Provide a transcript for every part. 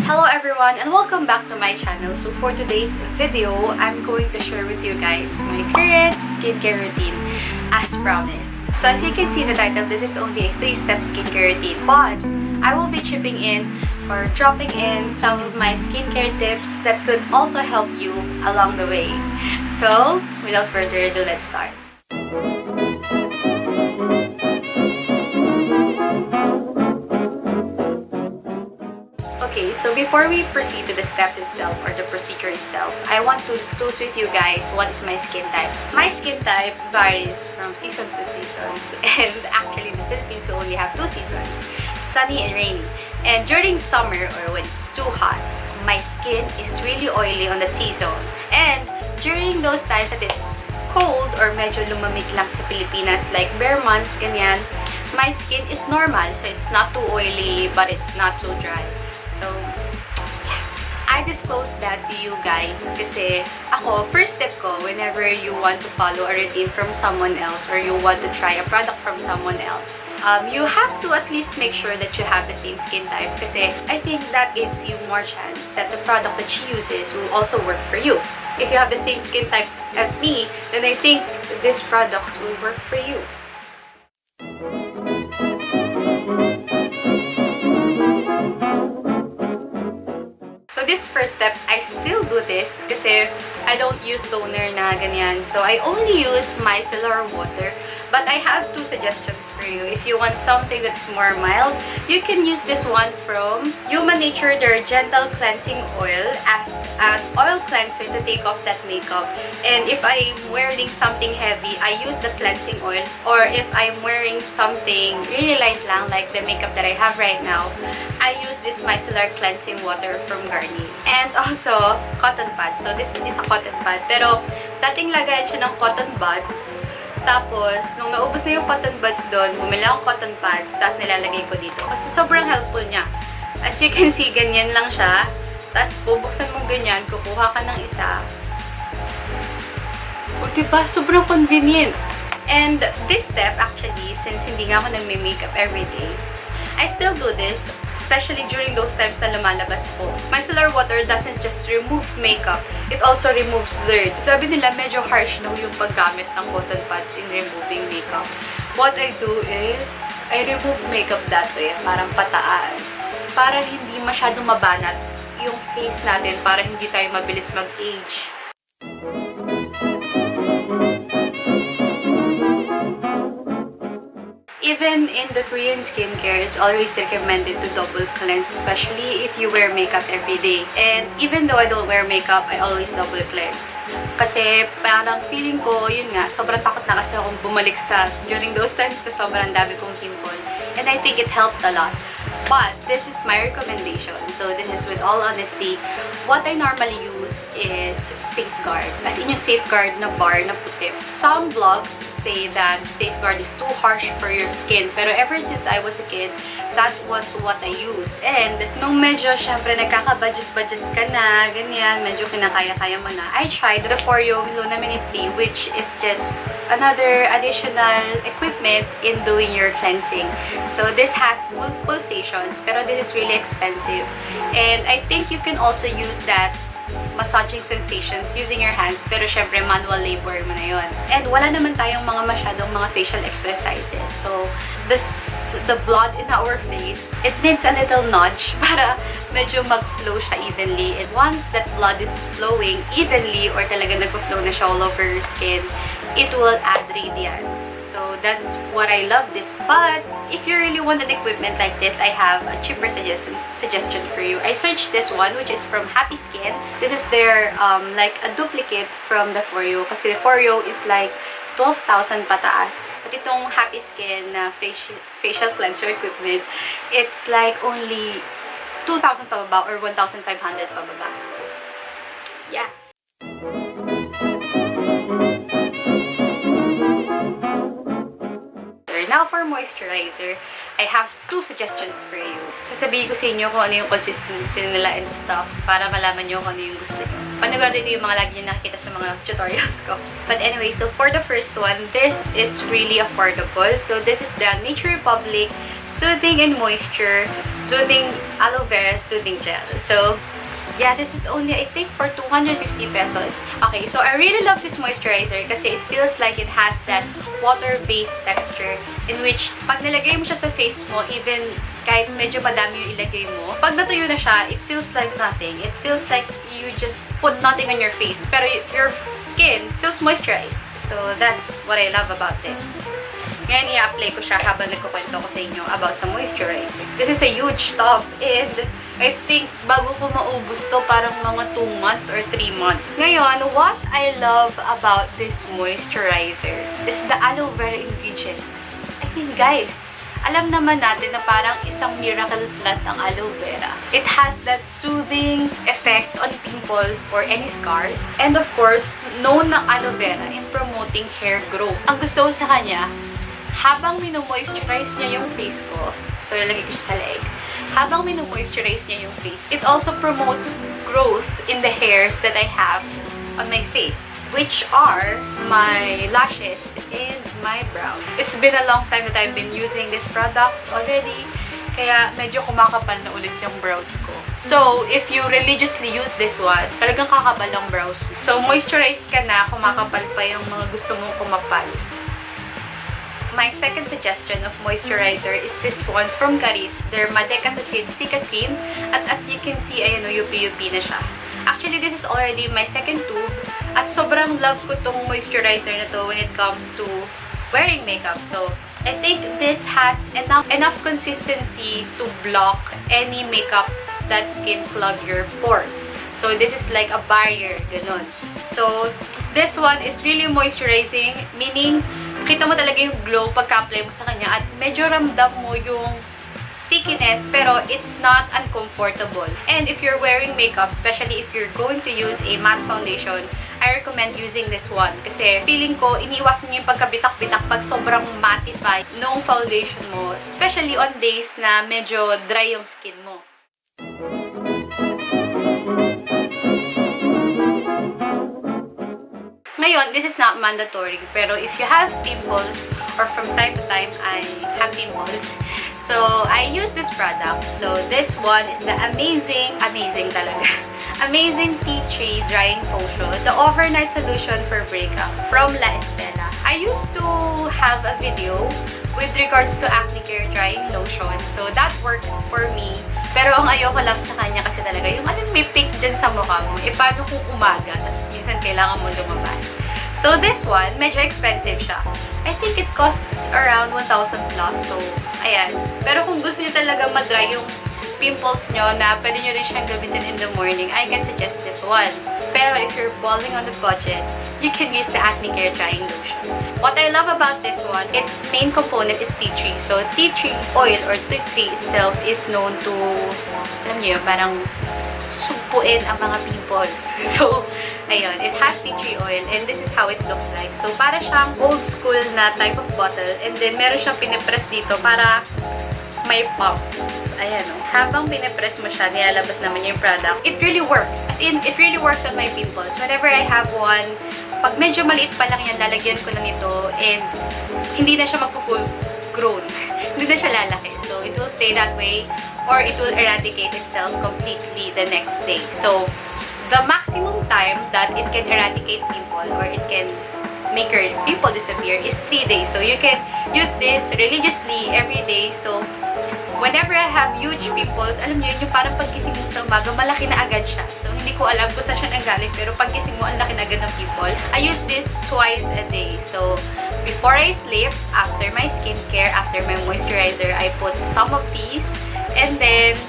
Hello everyone and welcome back to my channel. So for today's video, I'm going to share with you guys my current skincare routine as promised. So as you can see in the title, this is only a 3-step skincare routine, but I will be chipping in or dropping in some of my skincare tips that could also help you along the way. So without further ado, let's start. Okay, so before we proceed to the steps itself or the procedure itself, I want to disclose with you guys what is my skin type. My skin type varies from seasons to seasons, and actually in the Philippines we only have 2 seasons, sunny and rainy. And during summer or when it's too hot, my skin is really oily on the T-zone. And during those times that it's cold or medyo lumamig lang sa Pilipinas, like bare months, ganyan, my skin is normal. So it's not too oily, but it's not too dry. So, yeah. I disclose that to you guys kasi ako, first step ko, whenever you want to follow a routine from someone else or you want to try a product from someone else, you have to at least make sure that you have the same skin type kasi I think that gives you more chance that the product that she uses will also work for you. If you have the same skin type as me, then I think these products will work for you. So this first step, I still do this kasi I don't use toner na ganyan. So I only use micellar water. But I have 2 suggestions for you. If you want something that's more mild, you can use this one from Human Nature, their Gentle Cleansing Oil as an oil cleanser to take off that makeup. And if I'm wearing something heavy, I use the cleansing oil. Or if I'm wearing something really light lang, like the makeup that I have right now, I use this micellar cleansing water from Garnier. And also, cotton pads. So this is a cotton pad. Pero dating lagayan siya ng cotton buds. Tapos, nung naubos na yung cotton buds doon, bumili akong cotton pads, tapos nilalagay ko dito. Kasi sobrang helpful niya. As you can see, ganyan lang siya. Tapos, bubuksan mo ganyan, kukuha ka ng isa. O, diba? Sobrang convenient. And this step, actually, since hindi nga ako nagme-makeup everyday, I still do this, especially during those times na lumalabas po. Micellar water doesn't just remove makeup, it also removes dirt. Sabi nila, medyo harsh daw yung paggamit ng cotton pads in removing makeup. What I do is, I remove makeup that way, parang pataas. Para hindi masyadong mabanat yung face natin, para hindi tayo mabilis mag-age. Even in the Korean skincare, it's always recommended to double cleanse, especially if you wear makeup every day. And even though I don't wear makeup, I always double cleanse. Kasi parang feeling ko, yun nga, sobrang takot na kasi akong bumalik during those times na sobrang dami kong pimple. And I think it helped a lot. But this is my recommendation. So this is with all honesty. What I normally use is Safeguard. As in yung Safeguard na bar na puti. Some blogs say that Safeguard is too harsh for your skin. Pero ever since I was a kid, that was what I use. And nung medyo, syempre, nagkaka-budget ka na, ganyan, medyo kinakaya-kaya mo na, I tried the Foreo Luna Minute 3, which is just another additional equipment in doing your cleansing. So this has full pulsations, pero this is really expensive. And I think you can also use that massaging sensations using your hands, pero syempre manual labor mo na yun. And wala naman tayong masyadong mga facial exercises. So the blood in our face, it needs a little nudge para medyo mag-flow siya evenly. And once that blood is flowing evenly or talaga nag-flow na siya all over your skin, it will add radiance. So that's what I love this. But if you really want an equipment like this, I have a cheaper suggestion for you. I searched this one, which is from Happy Skin. This is their like a duplicate from the Foreo. Kasi the Foreo is like 12,000 pataas. But itong Happy Skin na facial cleanser equipment, it's like only 2,000 pababa or 1,500 pababa. So, yeah. Now for moisturizer, I have 2 suggestions for you. Sasabihin ko sa inyo kung ano yung consistency nila and stuff para malaman nyo kung ano yung gusto nyo. Panigurado ito yung mga lagi nyo nakikita sa mga tutorials ko. But anyway, so for the first one, this is really affordable. So this is the Nature Republic Soothing and Moisture Soothing Aloe Vera Soothing Gel. So, yeah, this is only, I think, for 250 pesos. Okay, so I really love this moisturizer kasi it feels like it has that water-based texture in which pag nilagay mo siya sa face mo, even kahit medyo madami yung ilagay mo, pag natuyo na siya, it feels like nothing. It feels like you just put nothing on your face, pero your skin feels moisturized. So, that's what I love about this. Ngayon, i-apply ko siya habang nagkukwento ko sa inyo about sa moisturizer. This is a huge tub and I think bago ko maubos to, parang mga 2 months or 3 months. Ngayon, what I love about this moisturizer is the aloe vera ingredient. I mean, guys, alam naman natin na parang isang miracle plant ang aloe vera. It has that soothing effect on pimples or any scars. And of course, known ng aloe vera in promoting hair growth. Ang gusto ko sa kanya, habang mino-moisturize niya yung face ko, so ilagay ko siya sa leg, habang mino-moisturize niya yung face, it also promotes growth in the hairs that I have on my face, which are my lashes and my brow. It's been a long time that I've been using this product already, kaya medyo kumakapal na ulit yung brows ko. So, if you religiously use this one, talagang kakapal ang brows. So, moisturize ka na, kumakapal pa yung mga gusto mong kumapal. My second suggestion of moisturizer is this one from Caris, their Madecasacid Cica Cream. At as you can see, ayan o, yupi-yupi na siya. Actually, this is already my second tube. At sobrang love ko tong moisturizer na to when it comes to wearing makeup. So, I think this has enough consistency to block any makeup that can clog your pores. So, this is like a barrier, ganun. So, this one is really moisturizing, meaning, kita mo talaga yung glow pagka-apply mo sa kanya at medyo ramdam mo yung stickiness pero it's not uncomfortable. And if you're wearing makeup, especially if you're going to use a matte foundation, I recommend using this one kasi feeling ko iniiwasan niyo yung pagkabitak-bitak pag sobrang mattify nung foundation mo, especially on days na medyo dry yung skin mo. Ngayon, this is not mandatory, pero if you have pimples, or from time to time, I have pimples, so I use this product. So, this one is the amazing talaga, Amazing Tea Tree Drying Potion, the overnight solution for breakup from La Estela. I used to have a video with regards to acne care drying lotion, so that works for me. Pero ang ayoko lang sa kanya kasi talaga, yung may pick dyan sa mukha mo, paano kung umaga, tas minsan kailangan mo lumabas. So this one, medyo expensive siya. I think it costs around 1,000 plus, so ayan. Pero kung gusto niyo talaga ma-dry yung pimples nyo na pwede nyo rin siyang gamitin in the morning, I can suggest this one. Pero if you're balling on the budget, you can use the Acne Care Drying Lotion. What I love about this one, its main component is tea tree. So, tea tree oil or tea tree itself is known to, alam niyo, parang sugpuin ang mga pimples. So, ayun, it has tea tree oil and this is how it looks like. So, para siyang old school na type of bottle and then meron siyang pinipress dito para may pump. Ayan o. Habang pinipress mo siya, nilalabas naman yung product. It really works. As in, it really works on my pimples. Whenever I have one, pag medyo maliit pa lang yan, lalagyan ko lang ito and hindi na siya magpo-full grown. Hindi na siya lalaki. So, it will stay that way or it will eradicate itself completely the next day. So, the maximum time that it can eradicate pimple or it can make your pimple disappear is 3 days. So, you can use this religiously every day. So, whenever I have huge pimples, alam niyo yun, yung parang pagkising mo sa umaga, malaki na agad siya. So, hindi ko alam kung saan siya nanggaling, pero pagkising mo, ang laki na agad ng pimple. I use this twice a day. So, before I sleep, after my skincare, after my moisturizer, I put some of these. And then,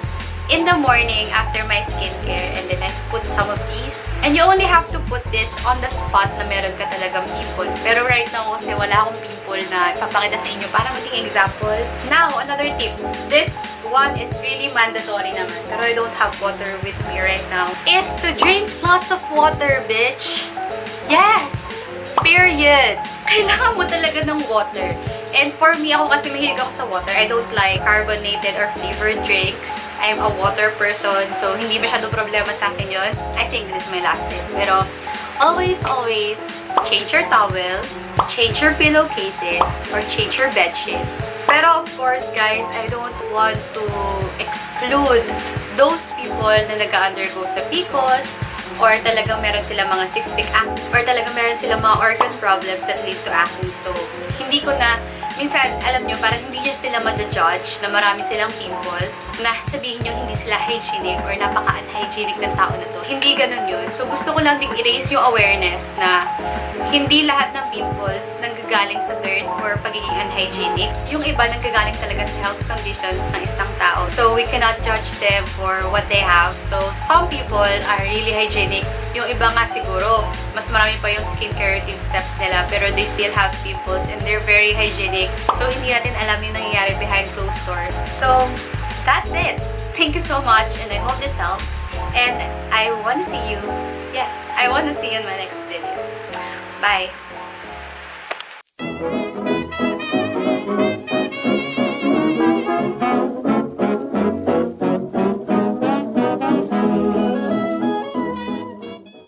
in the morning, after my skincare, and then I put some of these. And you only have to put this on the spot na meron ka talagang pimple. Pero right now, kasi wala akong pimple na ipapakita sa inyo para maging example. Now, another tip. This one is really mandatory naman, pero I don't have water with me right now, is to drink lots of water, bitch! Yes! Period! Kailangan mo talaga ng water. And for me, ako kasi mahilig ako sa water. I don't like carbonated or flavored drinks. I'm a water person, so hindi masyado problema sa akin yun. I think this is my last tip. Pero always, change your towels, change your pillowcases, or change your bed sheets. Pero of course, guys, I don't want to exclude those people na nag-undergo sa PCOS, or talagang meron silang mga cystic acne, or talagang meron silang mga organ problems that lead to acne. So, hindi ko na, minsan, alam nyo, parang hindi nyo sila ma-judge na marami silang pimples, na sabihin nyo hindi sila hygienic or napaka-unhygienic ng tao na to. Hindi ganun yun. So, gusto ko lang ding i-raise yung awareness na hindi lahat ng pimples nanggagaling sa dirt or pagiging unhygienic. Yung iba nanggagaling talaga sa health conditions ng isang tao. So, we cannot judge them for what they have. So, some people are really hygienic. Yung iba nga siguro, mas marami pa yung skincare routine steps nila, pero they still have pimples and they're very hygienic. So, hindi natin alam yung nangyayari behind closed doors. So, that's it. Thank you so much, and I hope this helps. And I want to see you. Yes, I want to see you in my next video. Bye.